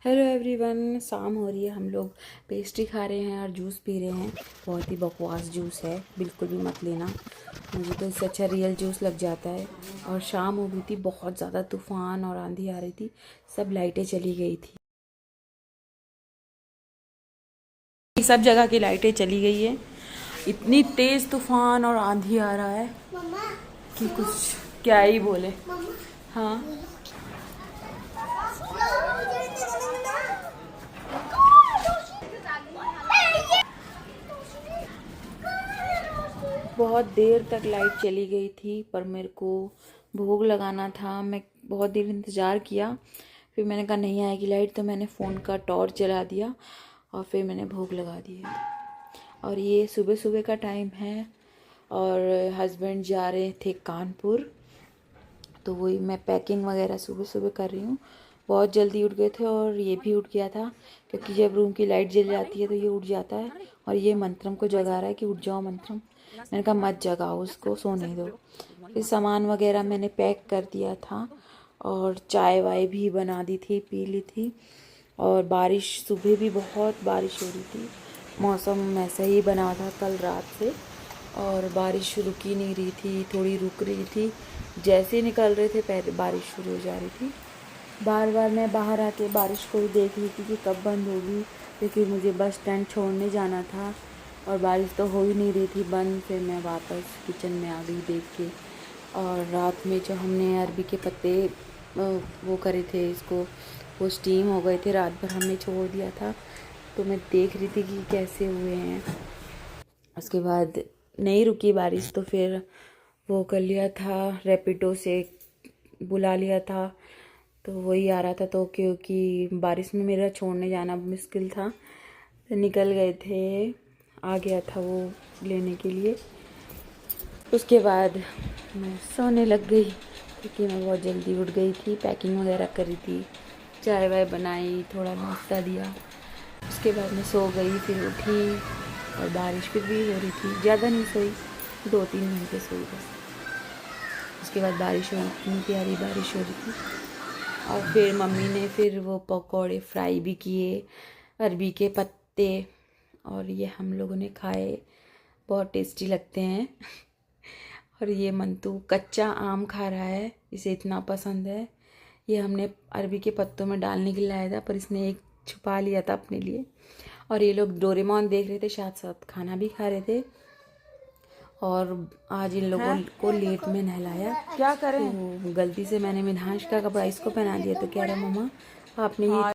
Hello everyone, शाम हो रही है। हम लोग पेस्ट्री खा रहे हैं और जूस पी रहे हैं। बहुत ही बकवास जूस है, बिल्कुल भी मत लेना। मुझे तो इससे अच्छा रियल जूस लग जाता है। और शाम हो गई थी, बहुत ज़्यादा तूफ़ान और आंधी आ रही थी, सब लाइटें चली गई थी। सब जगह की लाइटें चली गई है। इतनी तेज़ तूफ़ान और आंधी आ रहा है कि कुछ क्या ही बोले। हाँ, बहुत देर तक लाइट चली गई थी, पर मेरे को भोग लगाना था। मैं बहुत देर इंतज़ार किया, फिर मैंने कहा नहीं आएगी लाइट, तो मैंने फ़ोन का टॉर्च जला दिया और फिर मैंने भोग लगा दिया। और ये सुबह सुबह का टाइम है और हस्बैंड जा रहे थे कानपुर, तो वही मैं पैकिंग वगैरह सुबह सुबह कर रही हूँ। बहुत जल्दी उठ गए थे और ये भी उठ गया था, क्योंकि जब रूम की लाइट जल जाती है तो ये उठ जाता है और ये मंत्रम को जगा रहा है कि उठ जाओ मंत्रम। मैंने कहा मत जगाओ, उसको सोने दो। फिर सामान वगैरह मैंने पैक कर दिया था और चाय वाय भी बना दी थी, पी ली थी। और बारिश, सुबह भी बहुत बारिश हो रही थी। मौसम ऐसा ही बना था कल रात से, और बारिश रुक ही नहीं रही थी, थोड़ी रुक रही थी। जैसे ही निकल रहे थे पहले बारिश शुरू हो जा रही थी। बार बार मैं बाहर आके बारिश को ही देख रही थी कि कब बंद होगी, क्योंकि मुझे बस स्टैंड छोड़ने जाना था और बारिश तो हो ही नहीं रही थी बंद। फिर मैं वापस किचन में आ गई देख के। और रात में जो हमने अरबी के पत्ते वो करे थे, इसको वो स्टीम हो गए थे, रात भर हमने छोड़ दिया था, तो मैं देख रही थी कि कैसे हुए हैं। उसके बाद नहीं रुकी बारिश, तो फिर वो कर लिया था, रैपिडो से बुला लिया था, तो वही आ रहा था। तो क्योंकि बारिश में मेरा छोड़ने जाना मुश्किल था, तो निकल गए थे, आ गया था वो लेने के लिए। उसके बाद मैं सोने लग गई, क्योंकि मैं बहुत जल्दी उठ गई थी, पैकिंग वगैरह करी थी, चाय वाय बनाई, थोड़ा नाश्ता दिया। उसके बाद मैं सो गई, फिर उठी और बारिश फिर भी हो रही थी। ज़्यादा नहीं सोई, 2-3 घंटे सोई बस। उसके बाद बारिश हुई, इतनी प्यारी बारिश हो रही थी। और फिर मम्मी ने फिर वो पकौड़े फ्राई भी किए, अरबी के पत्ते, और ये हम लोगों ने खाए, बहुत टेस्टी लगते हैं। और ये मंतू कच्चा आम खा रहा है, इसे इतना पसंद है। ये हमने अरबी के पत्तों में डालने के लिए लाया था, पर इसने एक छुपा लिया था अपने लिए। और ये लोग डोरेमोन देख रहे थे, साथ साथ खाना भी खा रहे थे। और आज इन लोगों को लेट में नहलाया। क्या करें, तो गलती से मैंने मिनहाज का कपड़ा इसको पहना दिया, तो कह रहा मम्मा आपने ये